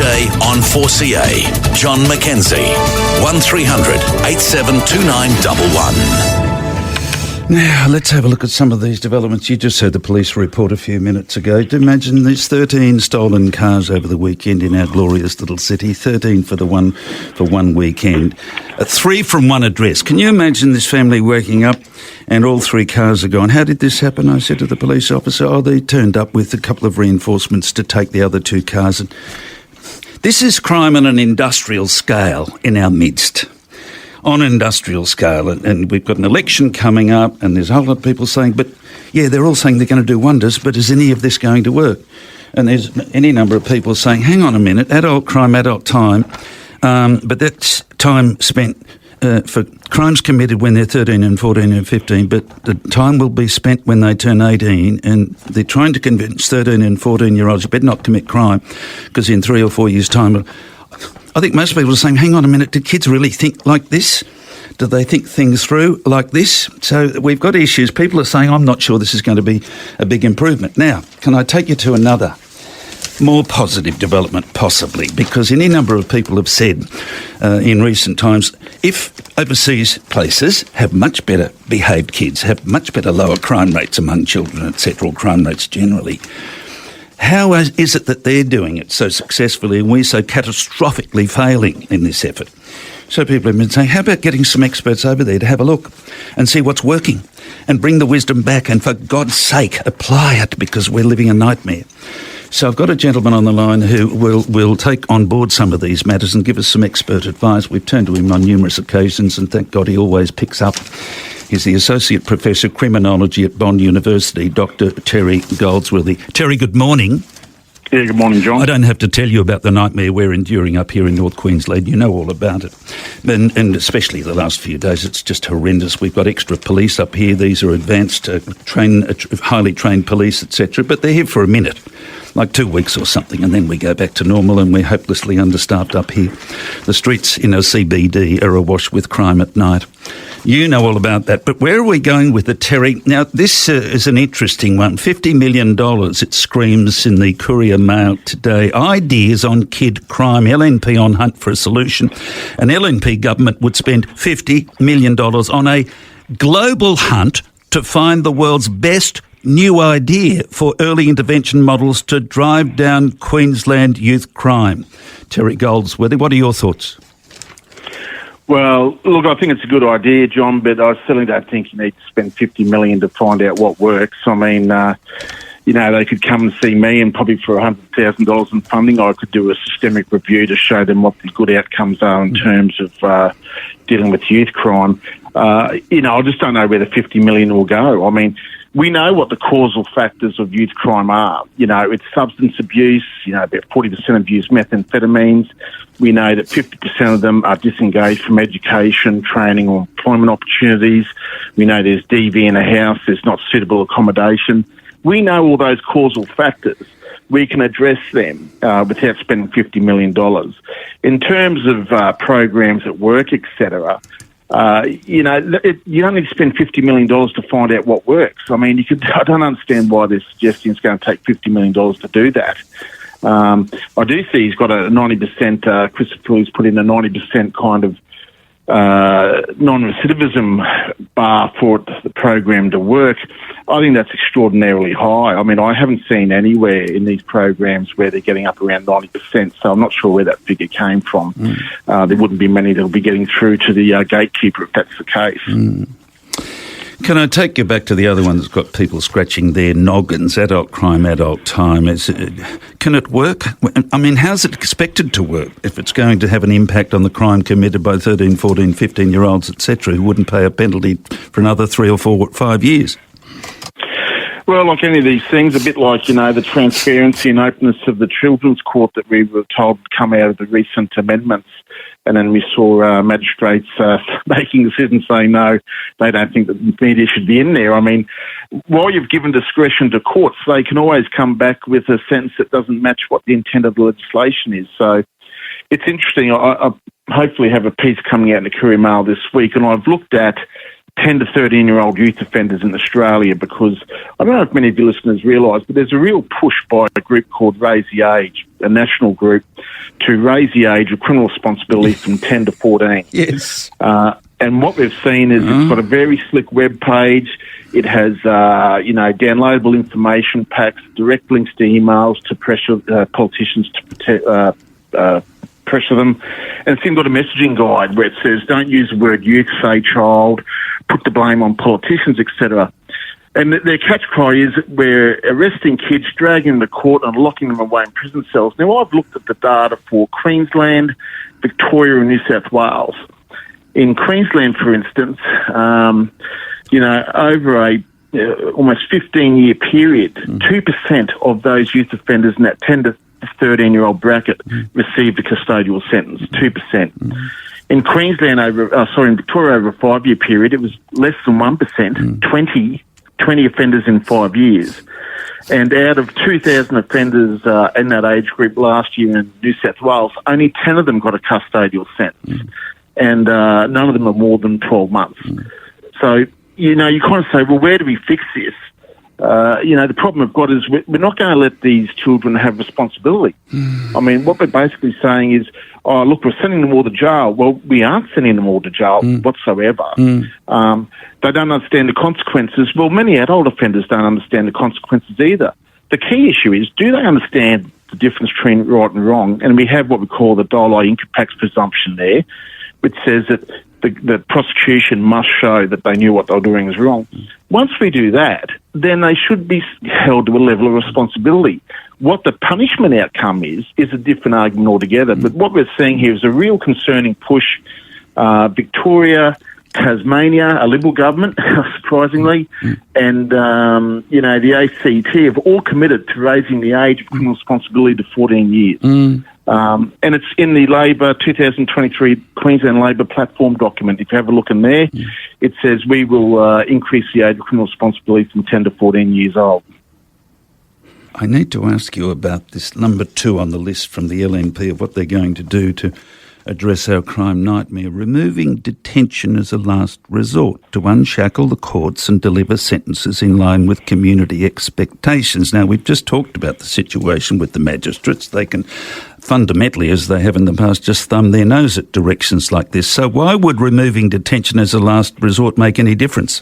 Today on 4CA, John MacKenzie, 1300 872911. Now, let's have a look at some of these developments. You just heard the police report a few minutes ago. Do imagine there's 13 stolen cars over the weekend in our glorious little city, 13 for one weekend. 3 from one address. Can you imagine this family waking up and all 3 cars are gone? How did this happen? I said to the police officer, they turned up with a couple of reinforcements to take the other 2 cars. And this is crime on an industrial scale in our midst. On an industrial scale, and we've got an election coming up, and there's a whole lot of people saying, but yeah, they're all saying they're going to do wonders, but is any of this going to work? And there's any number of people saying, hang on a minute, adult crime, adult time, but that's time spent for crimes committed when they're 13 and 14 and 15, but the time will be spent when they turn 18, and they're trying to convince 13 and 14-year-olds, you better not commit crime, because in 3 or 4 years' time, I think most people are saying, hang on a minute, did kids really think like this? Do they think things through like this? So we've got issues. People are saying, I'm not sure this is going to be a big improvement. Now, can I take you to another more positive development, possibly? Because any number of people have said in recent times, if overseas places have much better behaved kids, have much better lower crime rates among children, etc., or crime rates generally, how is it that they're doing it so successfully and we're so catastrophically failing in this effort? So people have been saying, how about getting some experts over there to have a look and see what's working and bring the wisdom back and, for God's sake, apply it, because we're living a nightmare. So I've got a gentleman on the line who will take on board some of these matters and give us some expert advice. We've turned to him on numerous occasions, and thank God he always picks up. He's the Associate Professor of Criminology at Bond University, Dr. Terry Goldsworthy. Terry, good morning. Yeah, good morning, John. I don't have to tell you about the nightmare we're enduring up here in North Queensland. You know all about it. And especially the last few days, it's just horrendous. We've got extra police up here. These are advanced, highly trained police, etc. But they're here for a minute, like 2 weeks or something, and then we go back to normal, and we're hopelessly understaffed up here. The streets in our CBD are awash with crime at night. You know all about that, but where are we going with it, Terry? Now, this is an interesting one. $50 million, it screams in the Courier Mail today. Ideas on kid crime. LNP on hunt for a solution. An LNP government would spend $50 million on a global hunt to find the world's best new idea for early intervention models to drive down Queensland youth crime. Terry Goldsworthy, what are your thoughts? Well, look, I think it's a good idea, John, but I certainly don't think you need to spend $50 million to find out what works. I mean, they could come and see me, and probably for $100,000 in funding, I could do a systemic review to show them what the good outcomes are in terms of dealing with youth crime. I just don't know where the $50 million will go. I mean, we know what the causal factors of youth crime are. It's substance abuse. About 40% of use methamphetamines. We know that 50% of them are disengaged from education, training or employment opportunities. We know there's DV in a house, there's not suitable accommodation. We know all those causal factors. We can address them without spending $50 million. In terms of programs at work, etc., you don't need to spend $50 million to find out what works. I mean, I don't understand why they're suggesting it's going to take $50 million to do that. I do see he's got a 90%, Christopher has put in a 90% kind of non-recidivism bar for the program to work. I think that's extraordinarily high. I mean, I haven't seen anywhere in these programs where they're getting up around 90%, so I'm not sure where that figure came from. There wouldn't be many that will be getting through to the gatekeeper if that's the case. Can I take you back to the other one that's got people scratching their noggins, adult crime, adult time? Can it work? I mean, how's it expected to work if it's going to have an impact on the crime committed by 13, 14, 15-year-olds, etc., who wouldn't pay a penalty for another 3 or 4 or 5 years? Well, like any of these things, a bit like, the transparency and openness of the Children's Court that we were told would come out of the recent amendments. And then we saw magistrates making decisions saying, no, they don't think that the media should be in there. I mean, while you've given discretion to courts, they can always come back with a sentence that doesn't match what the intent of the legislation is. So it's interesting. I hopefully have a piece coming out in the Courier Mail this week, and I've looked at 10 to 13-year-old youth offenders in Australia, because I don't know if many of your listeners realise, but there's a real push by a group called Raise the Age a national group to raise the age of criminal responsibility from 10 to 14. Yes. And what we've seen is it's got a very slick web page. It has, downloadable information packs, direct links to emails to pressure politicians to pressure them. And it's even got a messaging guide where it says, don't use the word youth, say child, put the blame on politicians, etc. And their catch cry is we're arresting kids, dragging them to court and locking them away in prison cells. Now, I've looked at the data for Queensland, Victoria and New South Wales. In Queensland, for instance, over a almost 15-year period, 2% of those youth offenders in that 10 to 13-year-old bracket received a custodial sentence, 2%. In Queensland, in Victoria, over a 5-year period, it was less than 1%, 20 offenders in 5 years. And out of 2,000 offenders in that age group last year in New South Wales, only 10 of them got a custodial sentence. And none of them are more than 12 months. So, you kind of say, well, where do we fix this? The problem we've got is we're not going to let these children have responsibility. I mean, what we're basically saying is, oh, look, we're sending them all to jail. Well, we aren't sending them all to jail whatsoever. They don't understand the consequences. Well, many adult offenders don't understand the consequences either. The key issue is, do they understand the difference between right and wrong? And we have what we call the Doli Incapax presumption there, which says that the prosecution must show that they knew what they were doing was wrong. Once we do that, then they should be held to a level of responsibility. What the punishment outcome is a different argument altogether. But what we're seeing here is a real concerning push. Victoria, Tasmania, a Liberal government, surprisingly, and, the ACT have all committed to raising the age of criminal responsibility to 14 years. And it's in the Labor 2023 Queensland Labor platform document. If you have a look in there, it says we will increase the age of criminal responsibility from 10 to 14 years old. I need to ask you about this number 2 on the list from the LNP of what they're going to do to address our crime nightmare, removing detention as a last resort to unshackle the courts and deliver sentences in line with community expectations. Now, we've just talked about the situation with the magistrates. They can fundamentally, as they have in the past, just thumb their nose at directions like this. So why would removing detention as a last resort make any difference?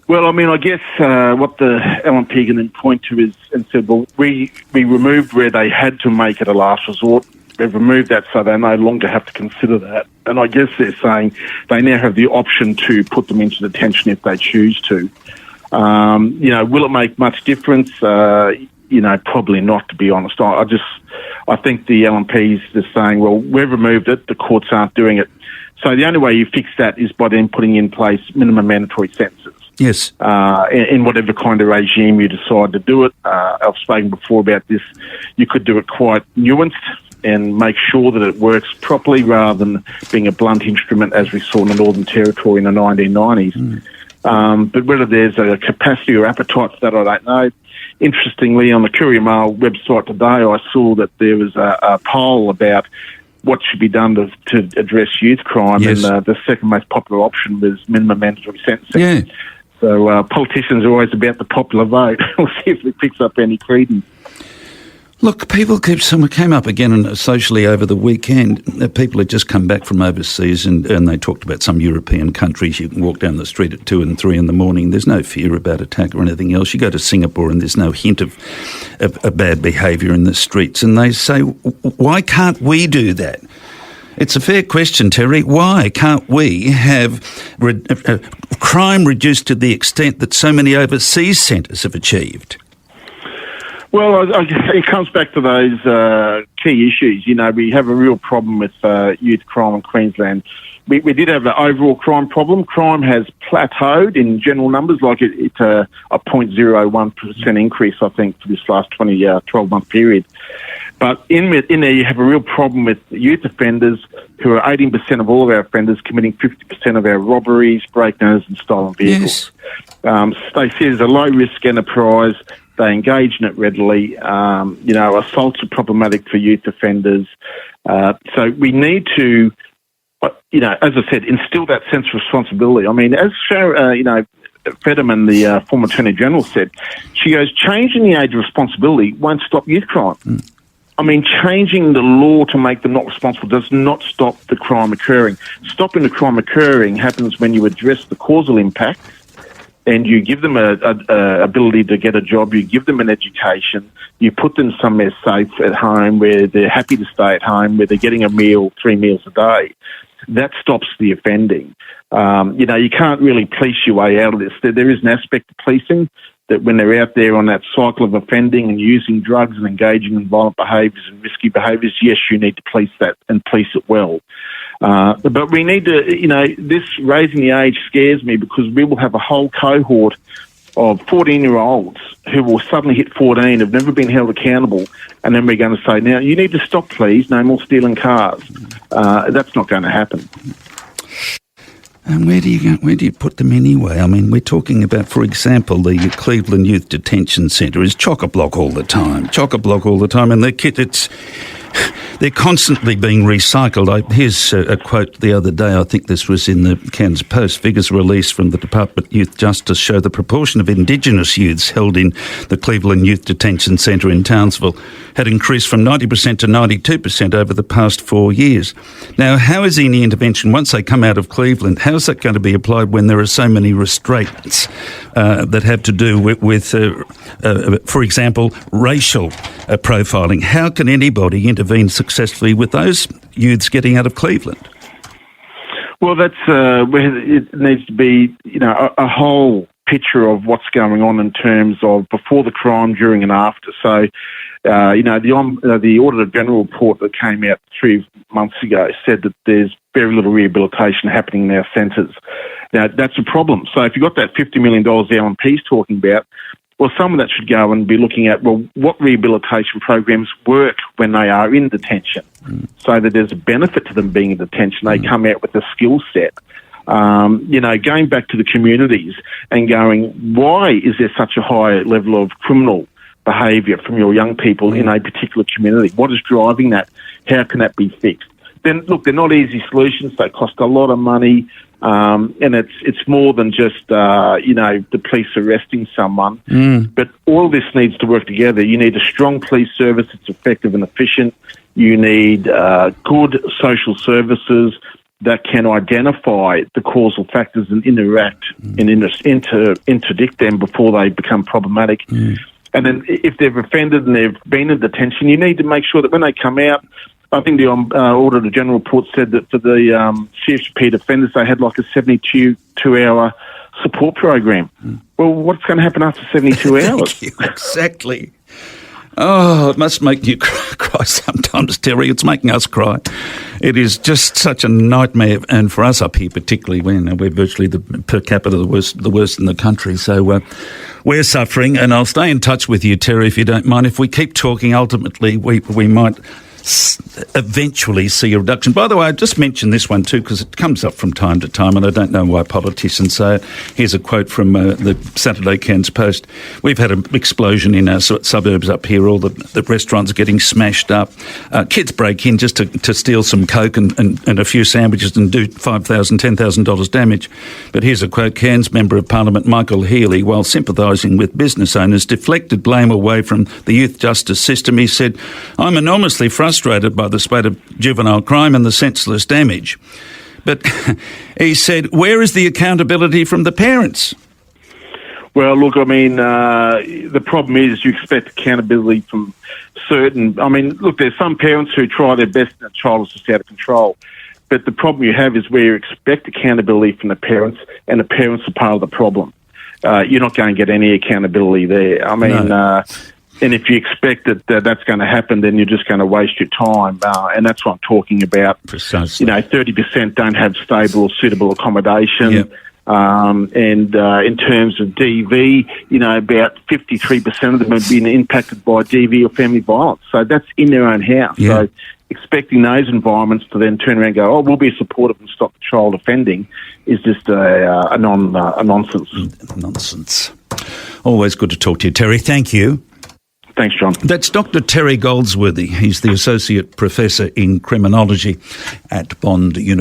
Well, I mean, I guess what the LNP can then point to is and said, well, we removed where they had to make it a last resort. They've removed that so they no longer have to consider that. And I guess they're saying they now have the option to put them into detention if they choose to. Will it make much difference? Probably not, to be honest. I think the LNP is just saying, well, we've removed it, the courts aren't doing it. So the only way you fix that is by then putting in place minimum mandatory sentences. Yes. In whatever kind of regime you decide to do it. I've spoken before about this. You could do it quite nuanced and make sure that it works properly rather than being a blunt instrument as we saw in the Northern Territory in the 1990s. But whether there's a capacity or appetite for that, I don't know. Interestingly, on the Courier Mail website today, I saw that there was a poll about what should be done to address youth crime, and the second most popular option was minimum mandatory sentencing. Yeah. So politicians are always about the popular vote. We'll see if it picks up any credence. Look, people came up again socially over the weekend. People had just come back from overseas and they talked about some European countries. You can walk down the street at 2 and 3 in the morning. There's no fear about attack or anything else. You go to Singapore and there's no hint of bad behaviour in the streets. And they say, why can't we do that? It's a fair question, Terry. Why can't we have crime reduced to the extent that so many overseas centres have achieved? Well, it comes back to those key issues. We have a real problem with youth crime in Queensland. We did have an overall crime problem. Crime has plateaued in general numbers, like it's a 0.01% increase, I think, for this last 12-month period. But in there, you have a real problem with youth offenders, who are 18% of all of our offenders, committing 50% of our robberies, break-downs and stolen vehicles. Yes. They see it as a low-risk enterprise. They engage in it readily. Assaults are problematic for youth offenders. So we need to, as I said, instill that sense of responsibility. I mean, as Fetterman, the former Attorney General, said, she goes, changing the age of responsibility won't stop youth crime. I mean, changing the law to make them not responsible does not stop the crime occurring. Stopping the crime occurring happens when you address the causal impact and you give them a ability to get a job, you give them an education, you put them somewhere safe at home where they're happy to stay at home, where they're getting a meal, 3 meals a day. That stops the offending. You can't really police your way out of this. There is an aspect of policing that when they're out there on that cycle of offending and using drugs and engaging in violent behaviours and risky behaviours, yes, you need to police that and police it well. But we need to, this raising the age scares me because we will have a whole cohort of 14-year-olds who will suddenly hit 14, have never been held accountable, and then we're going to say, now, you need to stop, please, no more stealing cars. That's not going to happen. And where do you put them anyway? I mean, we're talking about, for example, the Cleveland Youth Detention Centre is chock-a-block all the time, and they're constantly being recycled. Here's a quote the other day, I think this was in the Cairns Post. Figures released from the Department of Youth Justice show the proportion of Indigenous youths held in the Cleveland Youth Detention Centre in Townsville had increased from 90% to 92% over the past 4 years. Now, how is any intervention, once they come out of Cleveland, how is that going to be applied when there are so many restraints that have to do with for example, racial profiling? How can anybody intervene successfully with those youths getting out of Cleveland? Well, that's where it needs to be, a whole picture of what's going on in terms of before the crime, during and after. So, the Auditor General report that came out 3 months ago said that there's very little rehabilitation happening in our centres. Now, that's a problem. So if you've got that $50 million the LNP's talking about, well, some of that should go and be looking at, well, what rehabilitation programs work when they are in detention so that there's a benefit to them being in detention. They come out with a skill set. Going back to the communities and going, why is there such a high level of criminal behaviour from your young people in a particular community? What is driving that? How can that be fixed? Then, look, they're not easy solutions. They cost a lot of money. And it's more than just, the police arresting someone. But all this needs to work together. You need a strong police service that's effective and efficient. You need good social services that can identify the causal factors and interact and interdict them before they become problematic. And then if they've offended and they've been in detention, you need to make sure that when they come out, I think the Auditor General report said that for the serious repeat offenders, they had like a 72-hour support program. Well, what's going to happen after 72 hours? Exactly. Oh, it must make you cry sometimes, Terry. It's making us cry. It is just such a nightmare, and for us up here particularly, when we're virtually per capita the worst in the country. So we're suffering, and I'll stay in touch with you, Terry, if you don't mind. If we keep talking, ultimately we might eventually see a reduction. By the way, I just mentioned this one too because it comes up from time to time and I don't know why politicians say it. Here's a quote from the Saturday Cairns Post. We've had an explosion in our suburbs up here. All the restaurants are getting smashed up. Kids break in just to steal some Coke and a few sandwiches and do $5,000, $10,000 damage. But here's a quote. Cairns Member of Parliament Michael Healy, while sympathising with business owners, deflected blame away from the youth justice system. He said, "I'm enormously frustrated by the spate of juvenile crime and the senseless damage." But he said, where is the accountability from the parents? Well, look, I mean, the problem is you expect accountability from certain... I mean, look, there's some parents who try their best and a child is just out of control. But the problem you have is where you expect accountability from the parents and the parents are part of the problem. You're not going to get any accountability there. I mean... No. And if you expect that that's going to happen, then you're just going to waste your time. And that's what I'm talking about. Precisely. 30% don't have stable or suitable accommodation. Yep. And in terms of DV, about 53% of them have been impacted by DV or family violence. So that's in their own house. Yeah. So expecting those environments to then turn around and go, oh, we'll be supportive and stop the child offending is just a nonsense. Nonsense. Always good to talk to you, Terry. Thank you. Thanks, John. That's Dr. Terry Goldsworthy. He's the Associate Professor in Criminology at Bond University.